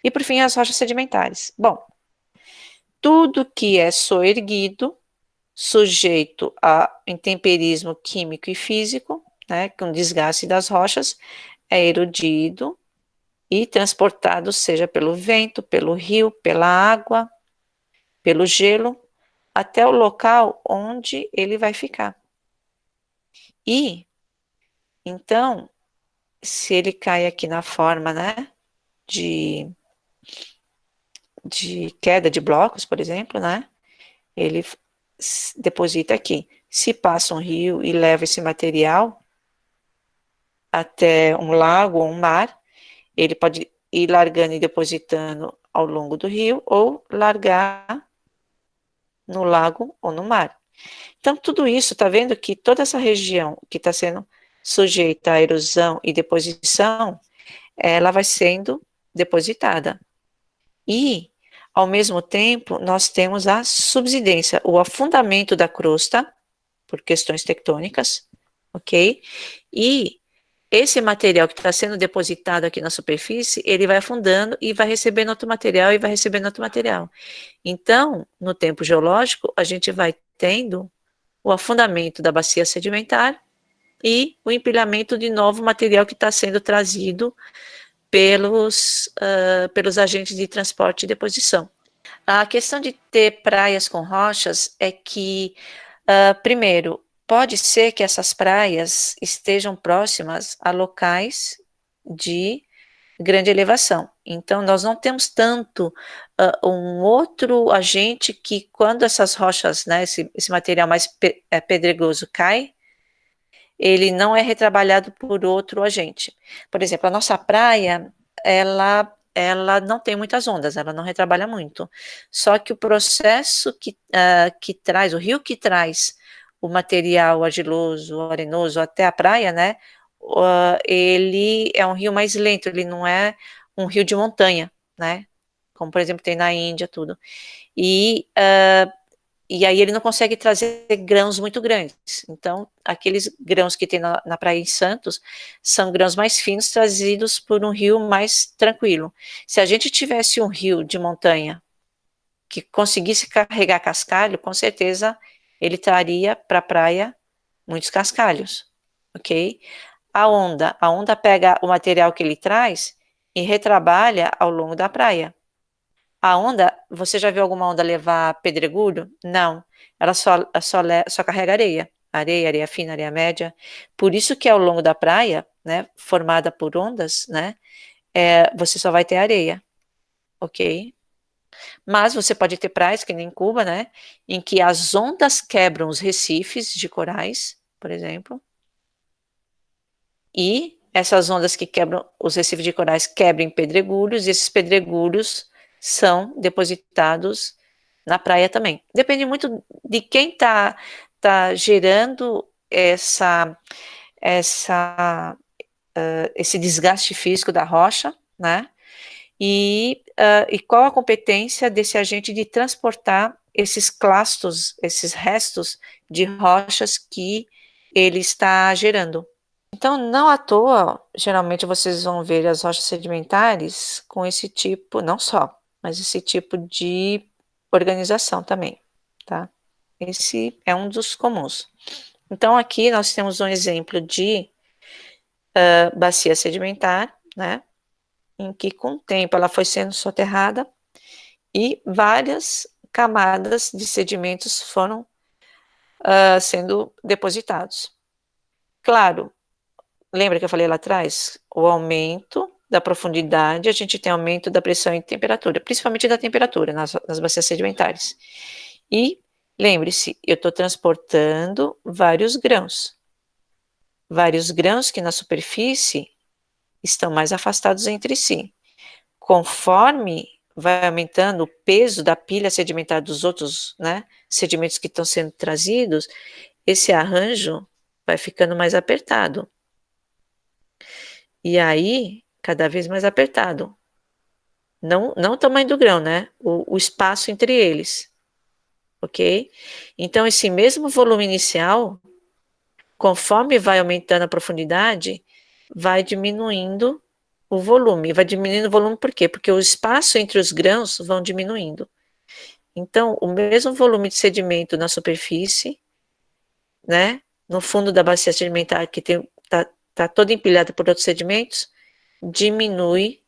E, por fim, as rochas sedimentares. Bom, tudo que é soerguido, sujeito a intemperismo químico e físico, né, com desgaste das rochas, é erodido e transportado, seja pelo vento, pelo rio, pela água, pelo gelo, até o local onde ele vai ficar. E, então, se ele cai aqui na forma, né, de, de queda de blocos, por exemplo, né, ele deposita aqui. Se passa um rio e leva esse material até um lago ou um mar, ele pode ir largando e depositando ao longo do rio ou largar no lago ou no mar. Então, tudo isso, está vendo que toda essa região que está sendo sujeita à erosão e deposição, ela vai sendo depositada. E, ao mesmo tempo, nós temos a subsidência, o afundamento da crosta, por questões tectônicas, ok? E esse material que está sendo depositado aqui na superfície, ele vai afundando e vai recebendo outro material e vai recebendo outro material. Então, no tempo geológico, a gente vai tendo o afundamento da bacia sedimentar e o empilhamento de novo material que está sendo trazido pelos agentes de transporte e deposição. A questão de ter praias com rochas é que, primeiro, pode ser que essas praias estejam próximas a locais de grande elevação. Então, nós não temos tanto um outro agente que, quando essas rochas, né, esse material mais pedregoso cai, ele não é retrabalhado por outro agente. Por exemplo, a nossa praia, ela não tem muitas ondas, ela não retrabalha muito. Só que o processo que traz, o rio que traz o material argiloso, arenoso até a praia, né? Ele é um rio mais lento, ele não é um rio de montanha, né? Como, por exemplo, tem na Índia, tudo. E aí ele não consegue trazer grãos muito grandes. Então, aqueles grãos que tem na praia em Santos são grãos mais finos trazidos por um rio mais tranquilo. Se a gente tivesse um rio de montanha que conseguisse carregar cascalho, com certeza ele traria para a praia muitos cascalhos, ok? A onda pega o material que ele traz e retrabalha ao longo da praia. A onda, você já viu alguma onda levar pedregulho? Não, ela só carrega areia. Areia, areia fina, areia média. Por isso que ao longo da praia, né, formada por ondas, né, você só vai ter areia, ok? Mas você pode ter praias, que nem Cuba, né, em que as ondas quebram os recifes de corais, por exemplo, e essas ondas que quebram os recifes de corais quebram pedregulhos, e esses pedregulhos são depositados na praia também. Depende muito de quem tá gerando esse desgaste físico da rocha, né? E qual a competência desse agente de transportar esses clastos, esses restos de rochas que ele está gerando. Então, não à toa, geralmente vocês vão ver as rochas sedimentares com esse tipo, não só, mas esse tipo de organização também, tá? Esse é um dos comuns. Então, aqui nós temos um exemplo de bacia sedimentar, né? Em que com o tempo ela foi sendo soterrada e várias camadas de sedimentos foram sendo depositados. Claro, lembra que eu falei lá atrás? O aumento da profundidade, a gente tem aumento da pressão e temperatura, principalmente da temperatura nas bacias sedimentares. E lembre-se, eu estou transportando vários grãos que na superfície estão mais afastados entre si. Conforme vai aumentando o peso da pilha sedimentar dos outros, né, sedimentos que estão sendo trazidos, esse arranjo vai ficando mais apertado. E aí, cada vez mais apertado. Não o tamanho do grão, né? O espaço entre eles. Ok? Então, esse mesmo volume inicial, conforme vai aumentando a profundidade, vai diminuindo o volume. Vai diminuindo o volume por quê? Porque o espaço entre os grãos vão diminuindo. Então, o mesmo volume de sedimento na superfície, né, no fundo da bacia sedimentar, que tá toda empilhada por outros sedimentos, diminui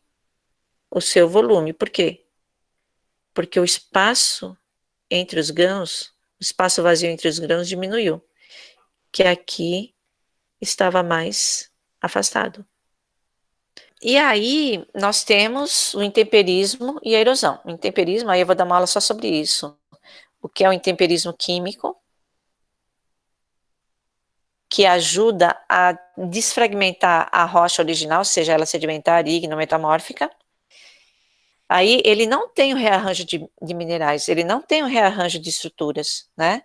o seu volume. Por quê? Porque o espaço entre os grãos, o espaço vazio entre os grãos diminuiu, que aqui estava mais afastado. E aí nós temos o intemperismo e a erosão. O intemperismo, aí eu vou dar uma aula só sobre isso. O que é o intemperismo químico, que ajuda a desfragmentar a rocha original, seja ela sedimentar, ígnea, metamórfica. Aí ele não tem o rearranjo de minerais, ele não tem o rearranjo de estruturas, né?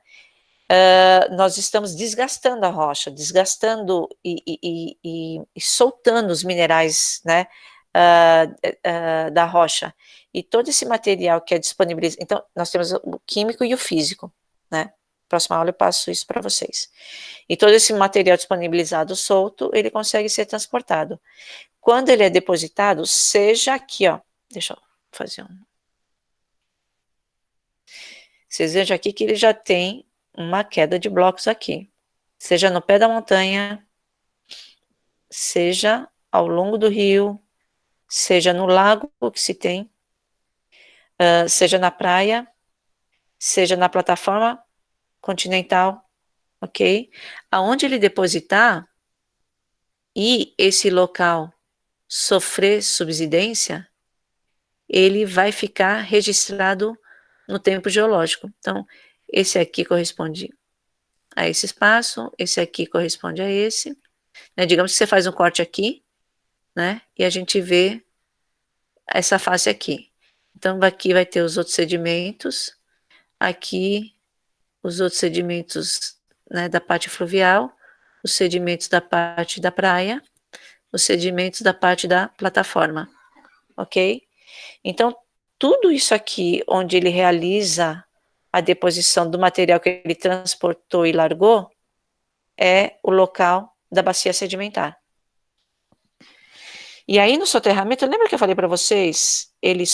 Nós estamos desgastando a rocha, desgastando e soltando os minerais, né, da rocha. E todo esse material que é disponibilizado. Então, nós temos o químico e o físico, né? Próxima aula eu passo isso para vocês. E todo esse material disponibilizado solto, ele consegue ser transportado. Quando ele é depositado, seja aqui, ó. Deixa eu fazer um. Vocês vejam aqui que ele já tem uma queda de blocos aqui. Seja no pé da montanha, seja ao longo do rio, seja no lago que se tem, seja na praia, seja na plataforma continental, ok? Aonde ele depositar e esse local sofrer subsidência, ele vai ficar registrado no tempo geológico. Então, esse aqui corresponde a esse espaço, esse aqui corresponde a esse, né? Digamos que você faz um corte aqui, né? E a gente vê essa face aqui. Então, aqui vai ter os outros sedimentos, aqui os outros sedimentos, né, da parte fluvial, os sedimentos da parte da praia, os sedimentos da parte da plataforma, ok? Então, tudo isso aqui, onde ele realiza a deposição do material que ele transportou e largou, é o local da bacia sedimentar. E aí no soterramento, lembra que eu falei para vocês? Ele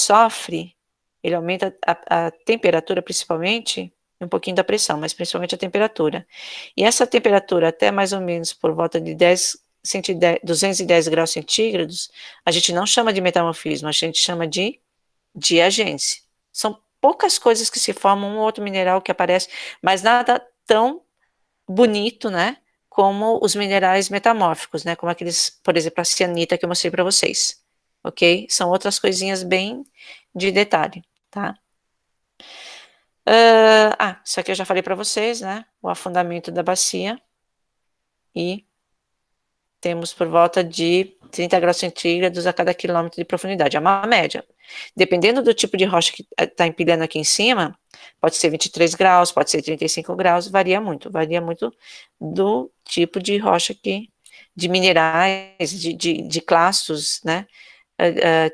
aumenta a temperatura principalmente, um pouquinho da pressão, mas principalmente a temperatura. E essa temperatura até mais ou menos por volta de 210 graus centígrados, a gente não chama de metamorfismo, a gente chama de diagênese. São poucas coisas que se formam, um outro mineral que aparece, mas nada tão bonito, né? Como os minerais metamórficos, né? Como aqueles, por exemplo, a cianita que eu mostrei para vocês, ok? São outras coisinhas bem de detalhe, tá? Isso aqui eu já falei para vocês, né? O afundamento da bacia e temos por volta de 30 graus centígrados a cada quilômetro de profundidade, é uma média. Dependendo do tipo de rocha que está empilhando aqui em cima, pode ser 23 graus, pode ser 35 graus, varia muito do tipo de rocha de minerais, de clastos, né,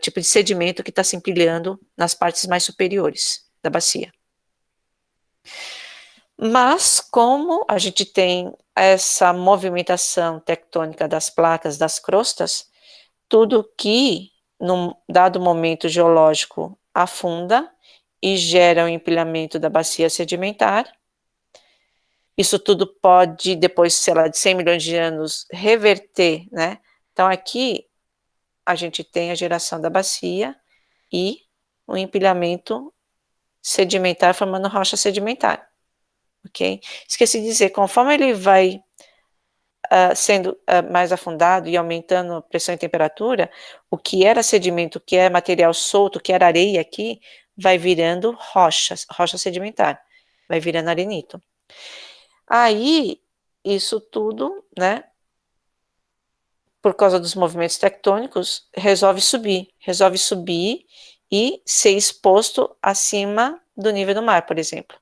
tipo de sedimento que está se empilhando nas partes mais superiores da bacia. Mas como a gente tem essa movimentação tectônica das placas, das crostas, tudo que, num dado momento geológico, afunda e gera o empilhamento da bacia sedimentar. Isso tudo pode, depois, sei lá, de 100 milhões de anos, reverter, né? Então, aqui, a gente tem a geração da bacia e o empilhamento sedimentar formando rocha sedimentar, ok? Esqueci de dizer, conforme ele vai sendo mais afundado e aumentando a pressão e temperatura, o que era sedimento, o que é material solto, o que era areia aqui, vai virando rocha sedimentar, vai virando arenito. Aí, isso tudo, né, por causa dos movimentos tectônicos, resolve subir e ser exposto acima do nível do mar, por exemplo.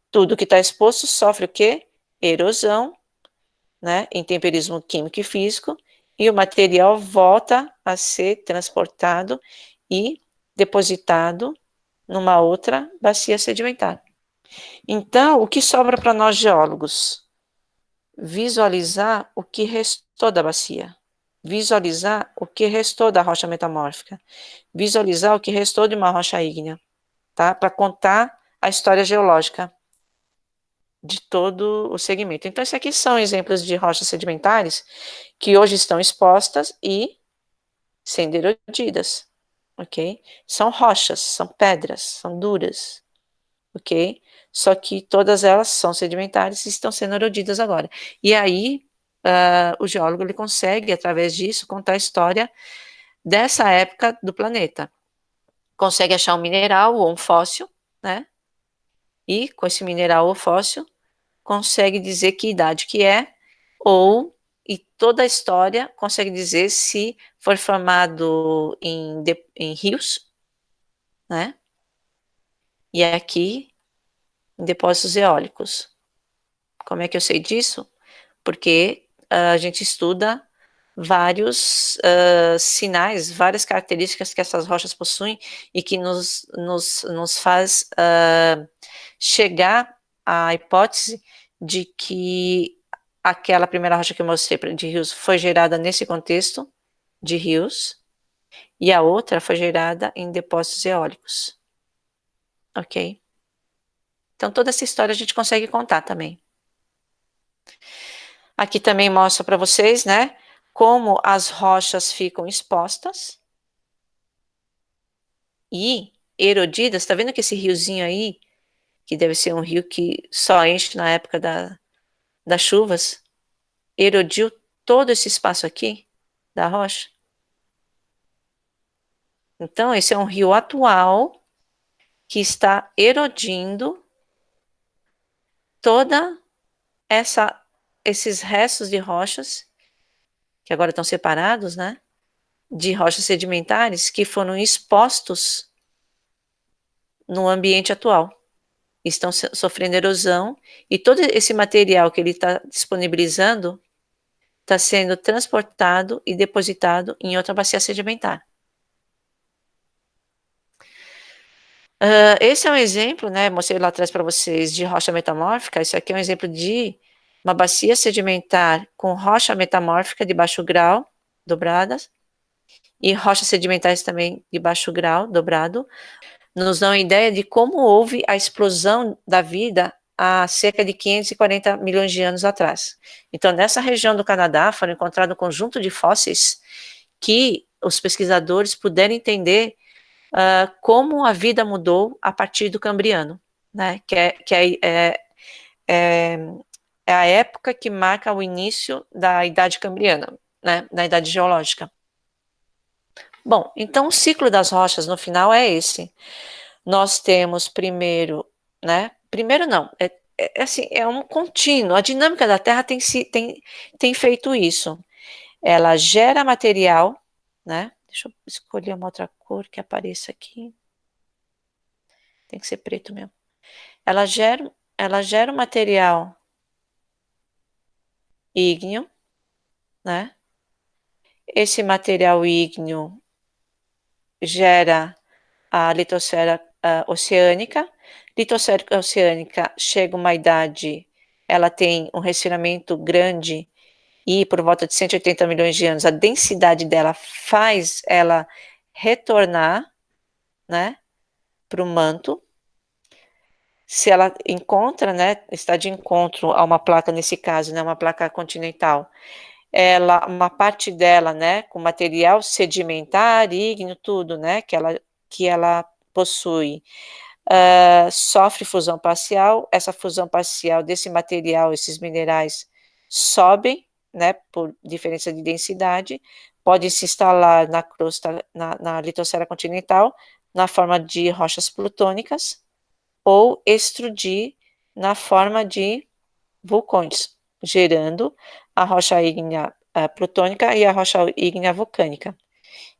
Tudo que está exposto sofre o quê? Erosão, né, em temperismo químico e físico, e o material volta a ser transportado e depositado numa outra bacia sedimentar. Então, o que sobra para nós geólogos? Visualizar o que restou da bacia, visualizar o que restou da rocha metamórfica, visualizar o que restou de uma rocha ígnea, tá? Para contar a história geológica de todo o segmento. Então, esses aqui são exemplos de rochas sedimentares que hoje estão expostas e sendo erodidas, ok? São rochas, são pedras, são duras, ok? Só que todas elas são sedimentares e estão sendo erodidas agora. E aí, o geólogo ele consegue, através disso, contar a história dessa época do planeta. Consegue achar um mineral ou um fóssil, né? E com esse mineral ou fóssil, consegue dizer que idade que é, ou, e toda a história consegue dizer se foi formado em rios, né? E aqui, em depósitos eólicos. Como é que eu sei disso? Porque a gente estuda vários sinais, várias características que essas rochas possuem e que nos faz chegar à hipótese de que aquela primeira rocha que eu mostrei de rios foi gerada nesse contexto de rios e a outra foi gerada em depósitos eólicos. Ok? Então toda essa história a gente consegue contar também. Aqui também mostra para vocês, né, como as rochas ficam expostas e erodidas. Tá vendo que esse riozinho aí, que deve ser um rio que só enche na época das chuvas, erodiu todo esse espaço aqui da rocha? Então, esse é um rio atual que está erodindo toda esses restos de rochas, que agora estão separados, né? De rochas sedimentares que foram expostos no ambiente atual. Estão sofrendo erosão e todo esse material que ele está disponibilizando está sendo transportado e depositado em outra bacia sedimentar. Esse é um exemplo, né? Mostrei lá atrás para vocês de rocha metamórfica. Isso aqui é um exemplo de uma bacia sedimentar com rocha metamórfica de baixo grau, dobradas, e rochas sedimentares também de baixo grau, dobrado, nos dão a ideia de como houve a explosão da vida há cerca de 540 milhões de anos atrás. Então, nessa região do Canadá, foram encontrados um conjunto de fósseis que os pesquisadores puderam entender como a vida mudou a partir do Cambriano, né? É a época que marca o início da Idade Cambriana, né? Da Idade Geológica. Bom, então o ciclo das rochas no final é esse. Nós temos primeiro, né? Primeiro não, assim, é um contínuo. A dinâmica da Terra tem feito isso. Ela gera material, né? Deixa eu escolher uma outra cor que apareça aqui. Tem que ser preto mesmo. Ela gera um material ígneo, né? Esse material ígneo gera a litosfera oceânica. Litosfera oceânica chega a uma idade, ela tem um resfriamento grande e por volta de 180 milhões de anos, a densidade dela faz ela retornar, né, para o manto. Se ela encontra, né, está de encontro a uma placa, nesse caso, né, uma placa continental, uma parte dela, né, com material sedimentar, ígneo, tudo, né, que ela possui, sofre fusão parcial. Essa fusão parcial desse material, esses minerais, sobem, né, por diferença de densidade, podem se instalar na crosta, na litosfera continental, na forma de rochas plutônicas, ou extrudir na forma de vulcões, gerando a rocha ígnea plutônica e a rocha ígnea vulcânica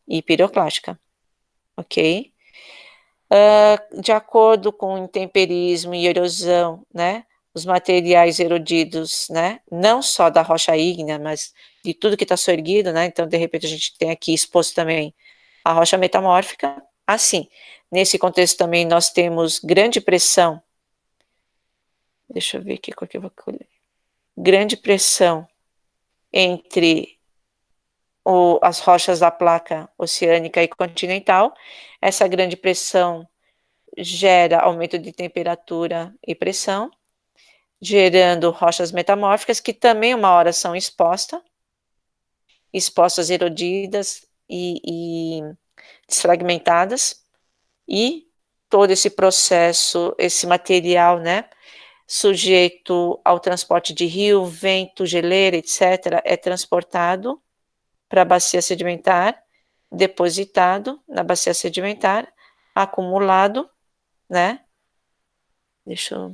e piroclástica, ok? De acordo com o intemperismo e erosão, né, os materiais erodidos, né, não só da rocha ígnea, mas de tudo que está soerguido, né, então de repente a gente tem aqui exposto também a rocha metamórfica. Assim, nesse contexto também nós temos grande pressão, deixa eu ver aqui qual que eu vou colher, grande pressão entre as rochas da placa oceânica e continental. Essa grande pressão gera aumento de temperatura e pressão, gerando rochas metamórficas que também uma hora são expostas, erodidas e desfragmentadas, e todo esse processo, esse material, né, sujeito ao transporte de rio, vento, geleira, etc., é transportado para a bacia sedimentar, depositado na bacia sedimentar, acumulado, né? Deixa eu.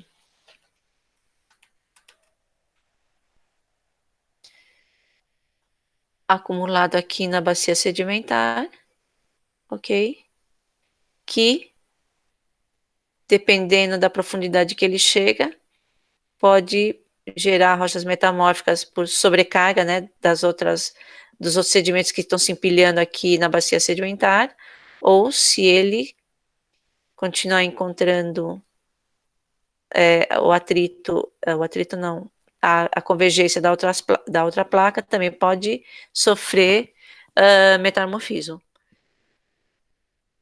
Acumulado aqui na bacia sedimentar, ok? Que, dependendo da profundidade que ele chega, pode gerar rochas metamórficas por sobrecarga, né, dos outros sedimentos que estão se empilhando aqui na bacia sedimentar, ou se ele continuar encontrando o atrito não, a convergência da outra placa também pode sofrer metamorfismo.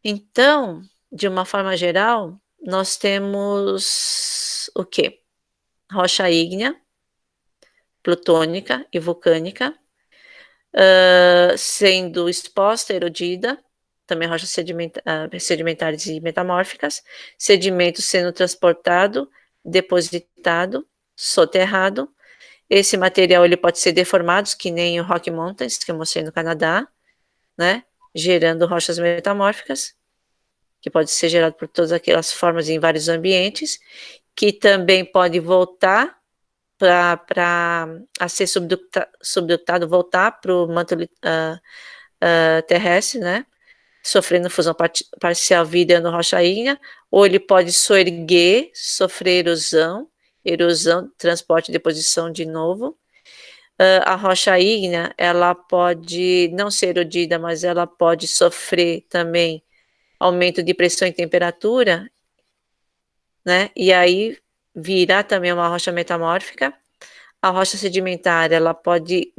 Então, de uma forma geral, nós temos o quê? Rocha ígnea, plutônica e vulcânica, sendo exposta, erodida, também rochas sedimentares e metamórficas, sedimento sendo transportado, depositado, soterrado. Esse material ele pode ser deformado, que nem o Rocky Mountains, que eu mostrei no Canadá, né? Gerando rochas metamórficas, que pode ser gerado por todas aquelas formas em vários ambientes, que também pode voltar para ser subductado, voltar para o manto terrestre, né? Sofrendo fusão parcial virando rocha ígnea, ou ele pode soerguer, sofrer erosão, transporte e deposição de novo. A rocha ígnea, ela pode não ser erodida, mas ela pode sofrer também aumento de pressão e temperatura, né? E aí virar também uma rocha metamórfica. A rocha sedimentar, ela pode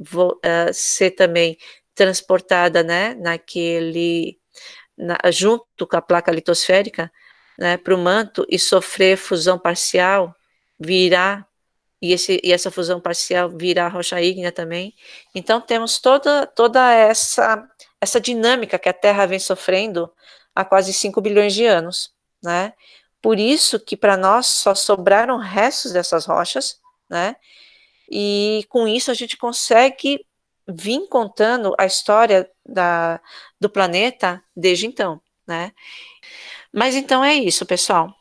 ser também transportada, né, junto com a placa litosférica, né, para o manto e sofrer fusão parcial, virar, e essa fusão parcial virar rocha ígnea também. Então, temos toda essa dinâmica que a Terra vem sofrendo há quase 5 bilhões de anos, né? Por isso que para nós só sobraram restos dessas rochas, né? E com isso a gente consegue vir contando a história do planeta desde então, né? Mas então é isso, pessoal.